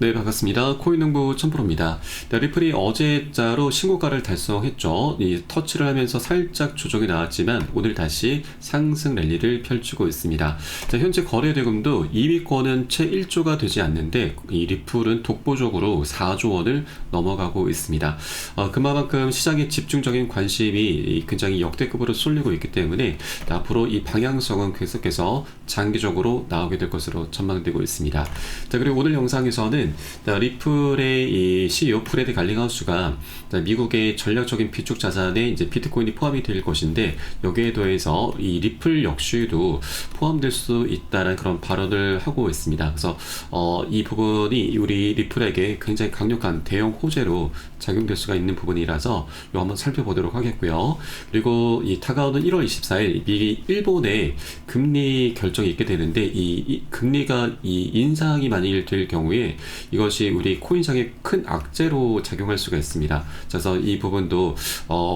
네, 반갑습니다. 코인농부 천프로입니다. 네, 리플이 어제자로 신고가를 달성했죠. 이 터치를 하면서 살짝 조정이 나왔지만 오늘 다시 상승 랠리를 펼치고 있습니다. 자, 현재 거래대금도 2위권은 채 1조가 되지 않는데 이 리플은 독보적으로 4조 원을 넘어가고 있습니다. 그만큼 시장의 집중적인 관심이 굉장히 역대급으로 쏠리고 있기 때문에 앞으로 이 방향성은 계속해서 장기적으로 나오게 될 것으로 전망되고 있습니다. 자, 그리고 오늘 영상에서는 리플의 이 CEO 프레드 갈링하우스가 미국의 전략적인 비축 자산에 이제 비트코인이 포함이 될 것인데 여기에 더해서 이 리플 역시도 포함될 수 있다는 그런 발언을 하고 있습니다. 그래서 이 부분이 우리 리플에게 굉장히 강력한 대형 호재로 작용될 수가 있는 부분이라서 이거 한번 살펴보도록 하겠고요. 그리고 이 다가오는 1월 24일 일본의 금리 결정이 있게 되는데 이 금리가 이 인상이 만일 될 경우에 이것이 우리 코인상에 큰 악재로 작용할 수가 있습니다. 그래서 이 부분도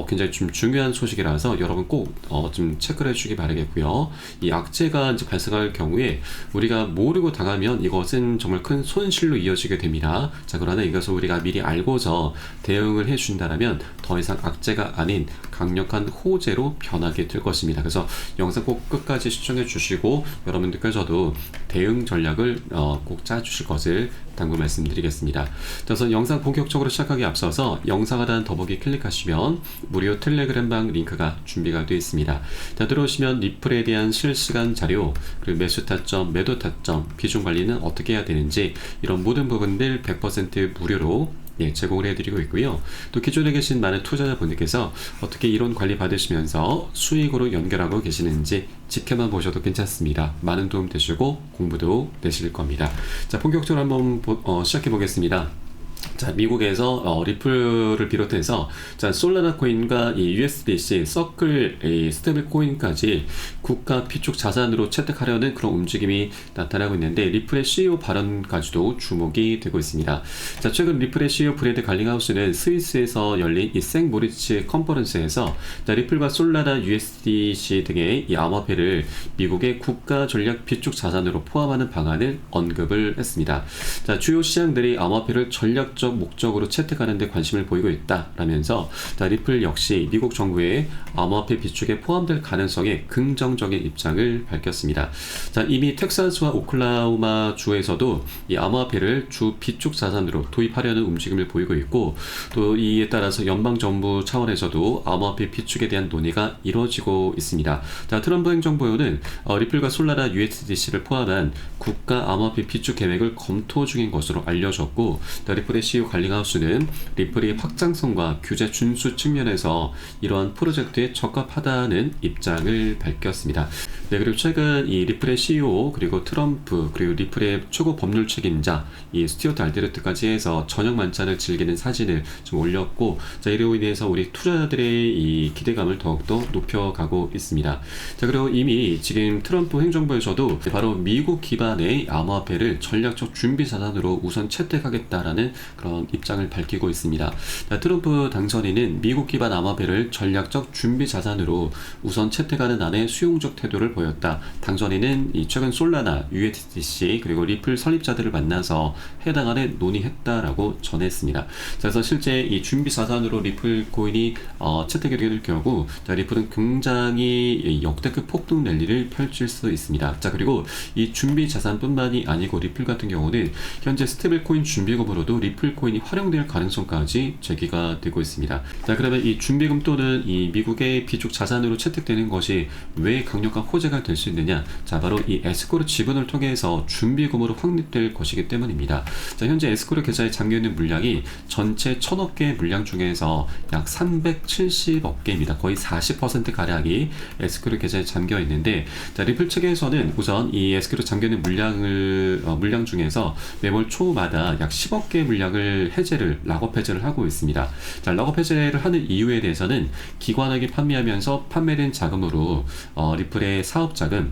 굉장히 좀 중요한 소식이라서 여러분 꼭 좀 체크를 해주기 바라겠고요. 이 악재가 이제 발생할 경우에 우리가 모르고 당하면 이것은 정말 큰 손실로 이어지게 됩니다. 자, 그러나 이것을 우리가 미리 알고서 대응을 해준다면 더 이상 악재가 아닌 강력한 호재로 변하게 될 것입니다. 그래서 영상 꼭 끝까지 시청해 주시고 여러분들께서도 대응 전략을 꼭 짜주실 것을 당부 말씀드리겠습니다. 그래서 영상 본격적으로 시작하기 앞서서 영상 하단 더보기 클릭하시면 무료 텔레그램방 링크가 준비가 되어 있습니다. 자, 들어오시면 리플에 대한 실시간 자료, 그리고 매수 타점, 매도 타점, 비중 관리는 어떻게 해야 되는지 이런 모든 부분들 100% 무료로 제공을 해드리고 있고요. 또 기존에 계신 많은 투자자분들께서 어떻게 이론 관리 받으시면서 수익으로 연결하고 계시는지 지켜만 보셔도 괜찮습니다. 많은 도움 되시고 공부도 되실 겁니다. 자, 본격적으로 한번 시작해 보겠습니다. 자, 미국에서 리플을 비롯해서 자, 솔라나 코인과 이 USDC, 서클, 이 스테이블 코인까지 국가 비축 자산으로 채택하려는 그런 움직임이 나타나고 있는데 리플의 CEO 발언까지도 주목이 되고 있습니다. 자, 최근 리플의 CEO 브래드 갈링하우스는 스위스에서 열린 이 생모리츠 컨퍼런스에서 자, 리플과 솔라나 USDC 등의 이 암호화폐를 미국의 국가 전략 비축 자산으로 포함하는 방안을 언급을 했습니다. 자, 주요 시장들이 암호화폐를 전략적 목적으로 채택하는 데 관심을 보이고 있다라면서 리플 역시 미국 정부의 암호화폐 비축에 포함될 가능성에 긍정적인 입장을 밝혔습니다. 자, 이미 텍사스와 오클라호마 주에서도 이 암호화폐를 주 비축 자산으로 도입하려는 움직임을 보이고 있고 또 이에 따라서 연방 정부 차원에서도 암호화폐 비축에 대한 논의가 이루어지고 있습니다. 자, 트럼프 행정부는 리플과 솔라나 USDC를 포함한 국가 암호화폐 비축 계획을 검토 중인 것으로 알려졌고 리플의 CEO 갈링하우스는 리플의 확장성과 규제 준수 측면에서 이러한 프로젝트에 적합하다는 입장을 밝혔습니다. 네, 그리고 최근 이 리플의 CEO 그리고 트럼프 그리고 리플의 최고 법률 책임자 이 스튜어트 알데르트까지 해서 저녁 만찬을 즐기는 사진을 좀 올렸고 자, 이로 인해서 우리 투자자들의 이 기대감을 더욱더 높여가고 있습니다. 자, 그리고 이미 지금 트럼프 행정부에서도 바로 미국 기반의 암호화폐를 전략적 준비 자산으로 우선 채택하겠다라는 그런 입장을 밝히고 있습니다. 자, 트럼프 당선인은 미국 기반 암호화폐를 전략적 준비 자산으로 우선 채택하는 안에 수용적 태도를 보였다. 당선인은 이 최근 솔라나, USDC 그리고 리플 설립자들을 만나서 해당 안에 논의했다라고 전했습니다. 자, 그래서 실제 이 준비 자산으로 리플 코인이 채택이 될 경우 자, 리플은 굉장히 역대급 폭등 랠리를 펼칠 수 있습니다. 자, 그리고 이 준비 자산뿐만이 아니고 리플 같은 경우는 현재 스테이블 코인 준비금으로도 리플 코인이 활용될 가능성까지 제기가 되고 있습니다. 자, 그러면 이 준비금 또는 이 미국의 비축 자산으로 채택되는 것이 왜 강력한 호재가 될 수 있느냐? 자, 바로 이 에스코르 지분을 통해서 준비금으로 확립될 것이기 때문입니다. 자, 현재 에스코르 계좌에 잠겨있는 물량이 전체 1000억 개의 물량 중에서 약 370억 개입니다. 거의 40%가량이 에스코르 계좌에 잠겨 있는데 자, 리플 측에서는 우선 이 에스코르 잠겨있는 물량 중에서 매월 초마다 약 10억 개의 물량을 락업 해제를 하고 있습니다. 자, 락업 해제를 하는 이유에 대해서는 기관에게 판매하면서 판매된 자금으로 리플의 사업 자금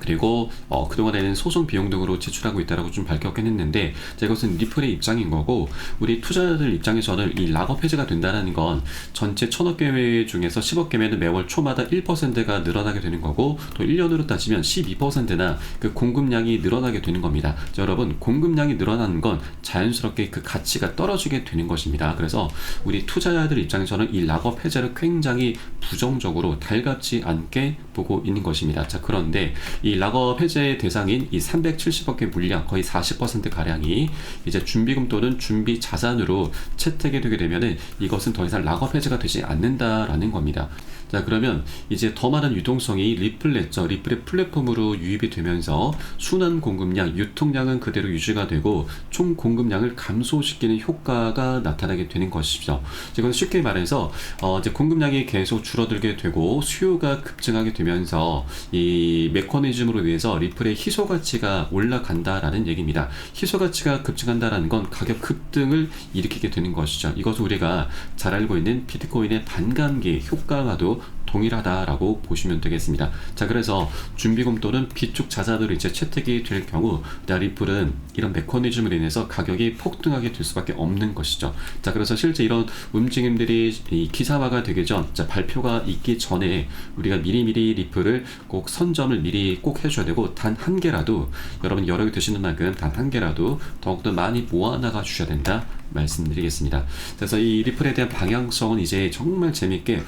그리고 그동안에는 소송 비용 등으로 지출하고 있다라고 좀 밝혔긴 했는데, 자, 이것은 리플의 입장인 거고, 우리 투자자들 입장에서는 이 락업 해제가 된다는 건 전체 1000억 개매 중에서 10억 개매는 매월 초마다 1%가 늘어나게 되는 거고, 또 1년으로 따지면 12%나 그 공급량이 늘어나게 되는 겁니다. 자, 여러분, 공급량이 늘어나는 건 자연스럽게 그 가치가 떨어지게 되는 것입니다. 그래서 우리 투자자들 입장에서는 이 락업 해제를 굉장히 부정적으로 달갑지 않게 보고 있는 것입니다. 자, 그런데 이 락업 해제 대상인 이 370억 개 물량 거의 40% 가량이 이제 준비금 또는 준비 자산으로 채택이 되게 되면은 이것은 더 이상 락업 해제가 되지 않는다라는 겁니다. 자, 그러면 이제 더 많은 유동성이 리플렛저, 리플의 플랫폼으로 유입이 되면서 순환 공급량, 유통량은 그대로 유지가 되고 총 공급량을 감소시키는 효과가 나타나게 되는 것이죠. 이건 쉽게 말해서 이제 공급량이 계속 줄어들게 되고 수요가 급증하게 되면서 이 메커니즘으로 의해서 리플의 희소 가치가 올라간다라는 얘기입니다. 희소 가치가 급증한다라는 건 가격 급등을 일으키게 되는 것이죠. 이것은 우리가 잘 알고 있는 비트코인의 반감기 효과와도 동일하다라고 보시면 되겠습니다. 자, 그래서 준비금 또는 비축 자산으로 이제 채택이 될 경우 리플은 이런 메커니즘으로 인해서 가격이 폭등하게 될 수밖에 없는 것이죠. 자, 그래서 실제 이런 움직임들이 이 기사화가 되기 전, 자, 발표가 있기 전에 우리가 미리미리 리플을 꼭 선점을 미리 꼭 해줘야 되고, 단 한 개라도, 여러분 여력이 되시는 만큼 단 한 개라도 더욱더 많이 모아나가 주셔야 된다 말씀드리겠습니다. 그래서 이 리플에 대한 방향성은 이제 정말 재밌게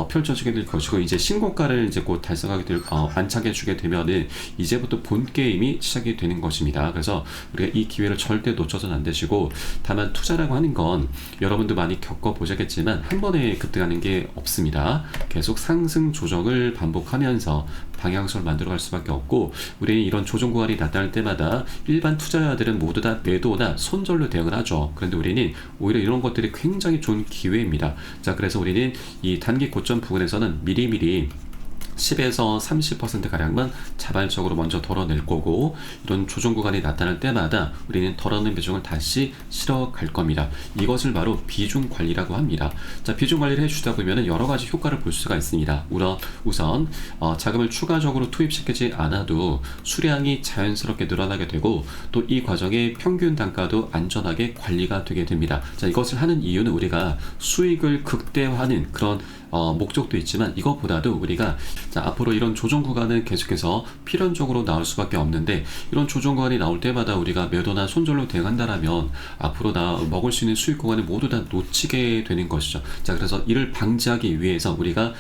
펼쳐지게 될 것이고, 이제 신고가를 이제 곧 달성하게 될 안착해 주게 되면은 이제부터 본 게임이 시작이 되는 것입니다. 그래서 우리가 이 기회를 절대 놓쳐서는 안 되시고, 다만 투자라고 하는 건 여러분도 많이 겪어보셨겠지만 한 번에 급등하는 게 없습니다. 계속 상승 조정을 반복하면서 방향성을 만들어갈 수밖에 없고, 우리는 이런 조정 구간이 나타날 때마다 일반 투자자들은 모두 다 매도나 손절로 대응을 하죠. 그런데 우리는 오히려 이런 것들이 굉장히 좋은 기회입니다. 자, 그래서 우리는 이 단기 고점 부분에서는 미리미리 10에서 30% 가량만 자발적으로 먼저 덜어낼 거고, 이런 조정 구간이 나타날 때마다 우리는 덜어낸 비중을 다시 실어갈 겁니다. 이것을 바로 비중 관리라고 합니다. 자, 비중 관리를 해주다 보면 여러 가지 효과를 볼 수가 있습니다. 우선 자금을 추가적으로 투입시키지 않아도 수량이 자연스럽게 늘어나게 되고, 또 이 과정의 평균 단가도 안전하게 관리가 되게 됩니다. 자, 이것을 하는 이유는 우리가 수익을 극대화하는 그런 목적도 있지만, 이것보다도 우리가 앞으로 이런 조정 구간은 계속해서 필연적으로 나올 수밖에 없는데, 이런 조정 구간이 나올 때마다 우리가 매도나 손절로 대응한다라면 앞으로 먹을 수 있는 수익 구간을 모두 다 놓치게 되는 것이죠. 자, 그래서 이를 방지하기 위해서 우리가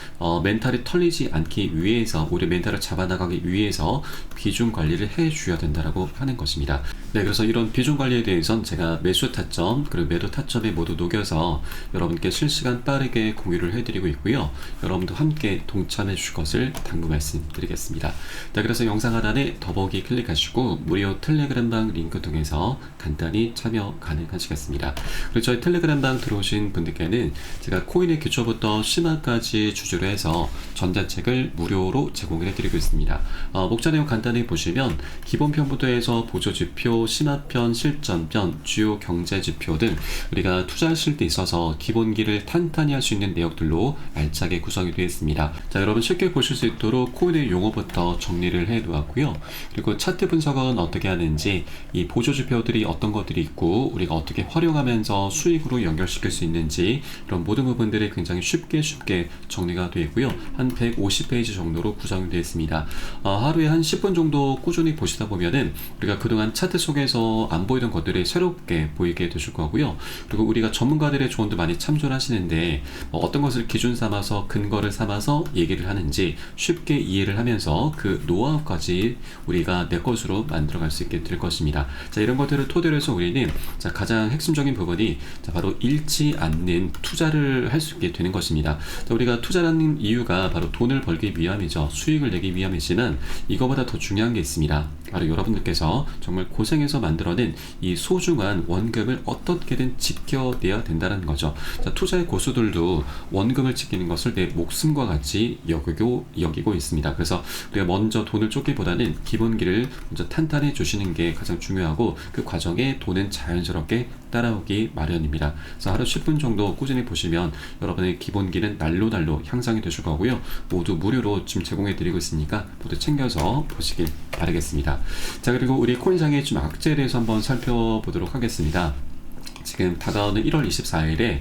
멘탈이 털리지 않기 위해서, 우리 멘탈을 잡아나가기 위해서 비중 관리를 해줘야 된다라고 하는 것입니다. 네, 그래서 이런 비중 관리에 대해서는 제가 매수 타점 그리고 매도 타점에 모두 녹여서 여러분께 실시간 빠르게 공유를 해드리고 있고요. 여러분도 함께 동참해 주실 것을 당부 말씀드리겠습니다. 자, 그래서 영상 하단에 더보기 클릭하시고 무료 텔레그램방 링크 통해서 간단히 참여 가능하시겠습니다. 그리고 저희 텔레그램방 들어오신 분들께는 제가 코인의 기초부터 심화까지 주제로 해서 전자책을 무료로 제공을 해드리고 있습니다. 목차 내용 간단히 보시면 기본편부터 해서 보조지표, 심화편, 실전편, 주요 경제지표 등 우리가 투자하실 때 있어서 기본기를 탄탄히 할 수 있는 내역들로 알차게 구성이 되어 있습니다. 자, 여러분 쉽게 보실 수 있도록 코인의 용어부터 정리를 해 놓았고요. 그리고 차트 분석은 어떻게 하는지, 이 보조지표들이 어떤 것들이 있고 우리가 어떻게 활용하면서 수익으로 연결시킬 수 있는지, 이런 모든 부분들이 굉장히 쉽게 정리가 되어 있고요. 한 150페이지 정도로 구성이 되어 있습니다. 하루에 한 10분 정도 꾸준히 보시다 보면은 우리가 그동안 차트 속에서 안 보이던 것들이 새롭게 보이게 되실 거고요. 그리고 우리가 전문가들의 조언도 많이 참조를 하시는데, 어떤 것을 기준 삼아서 근거를 삼아서 얘기를 하는지 쉽게 이해를 하면서 그 노하우까지 우리가 내 것으로 만들어갈 수 있게 될 것입니다. 자, 이런 것들을 토대로 해서 우리는 가장 핵심적인 부분이 바로 잃지 않는 투자를 할 수 있게 되는 것입니다. 자, 우리가 투자라는 이유가 바로 돈을 벌기 위함이죠. 수익을 내기 위함이지만 이거보다 더 중요한 게 있습니다. 바로 여러분들께서 정말 고생해서 만들어낸 이 소중한 원금을 어떻게든 지켜내야 된다는 거죠. 자, 투자의 고수들도 원금을 지키는 것을 내 목숨과 같이 여기고 있습니다. 그래서 우리가 먼저 돈을 쫓기보다는 기본기를 먼저 탄탄히 주시는 게 가장 중요하고, 그 과정에 돈은 자연스럽게 따라오기 마련입니다. 그래서 하루 10분 정도 꾸준히 보시면 여러분의 기본기는 날로 향상이 되실 거고요. 모두 무료로 지금 제공해 드리고 있으니까 모두 챙겨서 보시길 바라겠습니다. 자, 그리고 우리 코인상의 좀 악재에 대해서 한번 살펴보도록 하겠습니다. 지금 다가오는 1월 24일에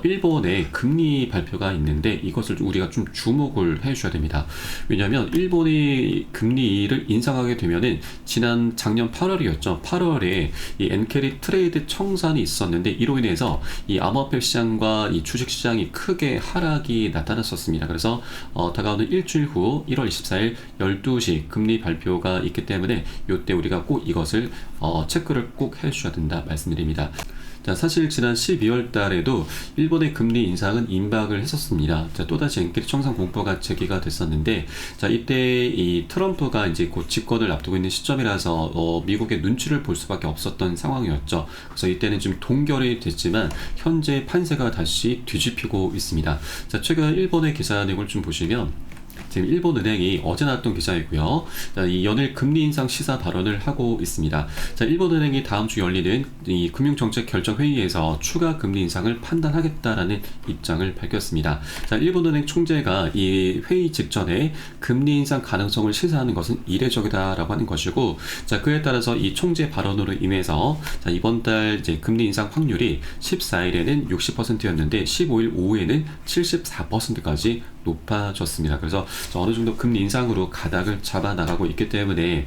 일본의 금리 발표가 있는데 이것을 우리가 좀 주목을 해주셔야 됩니다. 왜냐하면 일본이 금리를 인상하게 되면은 작년 8월이었죠. 8월에 이 엔캐리 트레이드 청산이 있었는데 이로 인해서 이 암호화폐 시장과 이 주식 시장이 크게 하락이 나타났었습니다. 그래서 다가오는 일주일 후 1월 24일 12시 금리 발표가 있기 때문에 이때 우리가 꼭 이것을 체크를 꼭 해주셔야 된다 말씀드립니다. 자, 사실 지난 12월 달에도 일본의 금리 인상은 임박을 했었습니다. 자, 또다시 엔캐리 청산 공포가 제기가 됐었는데, 자, 이때 이 트럼프가 이제 곧 집권을 앞두고 있는 시점이라서 미국의 눈치를 볼 수밖에 없었던 상황이었죠. 그래서 이때는 지금 동결이 됐지만 현재 판세가 다시 뒤집히고 있습니다. 자, 최근 일본의 기사 내용을 좀 보시면 지금 일본은행이 어제 나왔던 기사이고요. 자, 이 연일 금리 인상 시사 발언을 하고 있습니다. 자, 일본은행이 다음 주 열리는 이 금융정책 결정 회의에서 추가 금리 인상을 판단하겠다라는 입장을 밝혔습니다. 자, 일본은행 총재가 이 회의 직전에 금리 인상 가능성을 시사하는 것은 이례적이다라고 하는 것이고, 자, 그에 따라서 이 총재 발언으로 인해서 자, 이번 달 이제 금리 인상 확률이 14일에는 60%였는데 15일 오후에는 74%까지 높아졌습니다. 그래서 어느 정도 금리 인상으로 가닥을 잡아 나가고 있기 때문에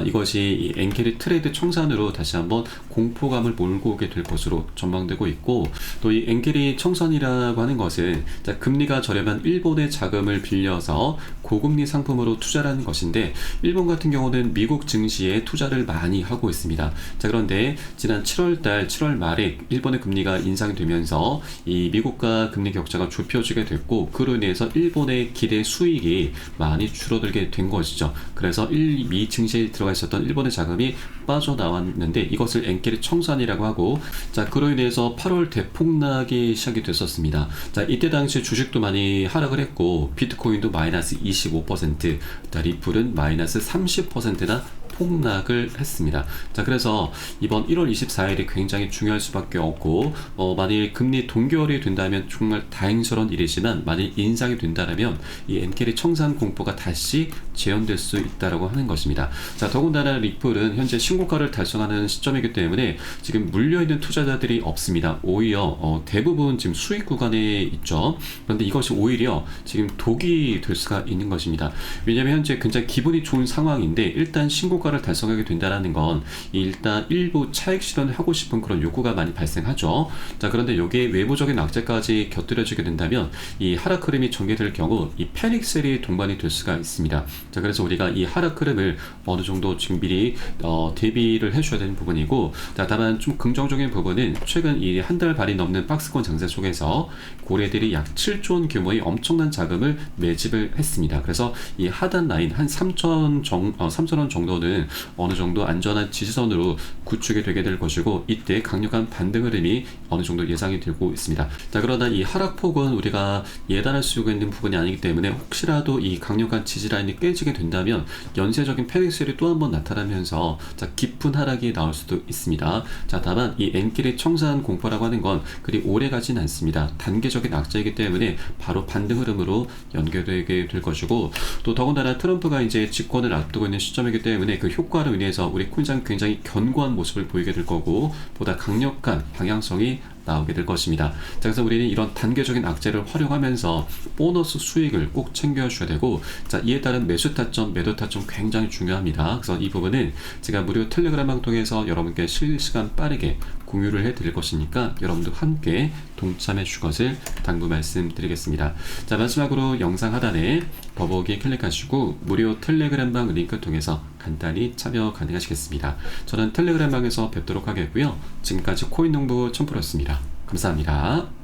이것이 이 엔캐리 트레이드 청산으로 다시 한번 공포감을 몰고 오게 될 것으로 전망되고 있고, 또 이 엔캐리 청산이라고 하는 것은 자, 금리가 저렴한 일본의 자금을 빌려서 고금리 상품으로 투자라는 것인데, 일본 같은 경우는 미국 증시에 투자를 많이 하고 있습니다. 자, 그런데 지난 7월 말에 일본의 금리가 인상이 되면서 이 미국과 금리 격차가 좁혀지게 됐고, 그로 인해서 일본의 기대 수익이 많이 줄어들게 된 것이죠. 그래서 미 증시에 들어가 있었던 일본의 자금이 빠져나왔는데 이것을 엔캐리 청산이라고 하고, 자, 그로 인해서 8월 대폭락이 시작이 됐었습니다. 자, 이때 당시 주식도 많이 하락을 했고 비트코인도 마이너스 25%, 리플은 마이너스 30%나 폭락을 했습니다. 자, 그래서 이번 1월 24일이 굉장히 중요할 수밖에 없고, 만일 금리 동결이 된다면 정말 다행스러운 일이지만 만일 인상이 된다면 이 엔캐리 청산 공포가 다시 재현될 수 있다라고 하는 것입니다. 자, 더군다나 리플은 현재 신고가를 달성하는 시점이기 때문에 지금 물려있는 투자자들이 없습니다. 오히려 대부분 지금 수익 구간에 있죠. 그런데 이것이 오히려 지금 독이 될 수가 있는 것입니다. 왜냐하면 현재 굉장히 기분이 좋은 상황인데 일단 신고가 를 달성하게 된다는 건 일단 일부 차익 실현을 하고 싶은 그런 욕구가 많이 발생하죠. 자, 그런데 여기에 외부적인 악재까지 곁들여지게 된다면 이 하락 흐름이 전개될 경우 이 패닉셀이 동반이 될 수가 있습니다. 자, 그래서 우리가 이 하락 흐름을 어느 정도 지금 미리 대비를 해줘야 되는 부분이고, 자, 다만 좀 긍정적인 부분은 최근 이 한 달 반이 넘는 박스권 장세 속에서 고래들이 약 7조 원 규모의 엄청난 자금을 매집을 했습니다. 그래서 이 하단 라인 한 3,000원 정도는 어느 정도 안전한 지지선으로 구축이 되게 될 것이고, 이때 강력한 반등 흐름이 어느 정도 예상이 되고 있습니다. 자, 그러나 이 하락폭은 우리가 예단할 수 있는 부분이 아니기 때문에 혹시라도 이 강력한 지지라인이 깨지게 된다면 연쇄적인 패닉셀이 또 한 번 나타나면서 자, 깊은 하락이 나올 수도 있습니다. 자, 다만 이 엔캐리 청산 공포라고 하는 건 그리 오래 가진 않습니다. 단계적인 악재이기 때문에 바로 반등 흐름으로 연결되게 될 것이고, 또 더군다나 트럼프가 이제 집권을 앞두고 있는 시점이기 때문에 그 효과로 인해서 우리 코인장 굉장히 견고한 모습을 보이게 될 거고 보다 강력한 방향성이 나오게 될 것입니다. 자, 그래서 우리는 이런 단계적인 악재를 활용하면서 보너스 수익을 꼭 챙겨주셔야 되고, 자, 이에 따른 매수 타점, 매도 타점 굉장히 중요합니다. 그래서 이 부분은 제가 무료 텔레그램을 통해서 여러분께 실시간 빠르게 공유를 해드릴 것이니까 여러분도 함께 동참해 주실 것을 당부 말씀드리겠습니다. 자, 마지막으로 영상 하단에 더보기 클릭하시고 무료 텔레그램방 링크 통해서 간단히 참여 가능하시겠습니다. 저는 텔레그램방에서 뵙도록 하겠고요. 지금까지 코인농부 첨프로였습니다. 감사합니다.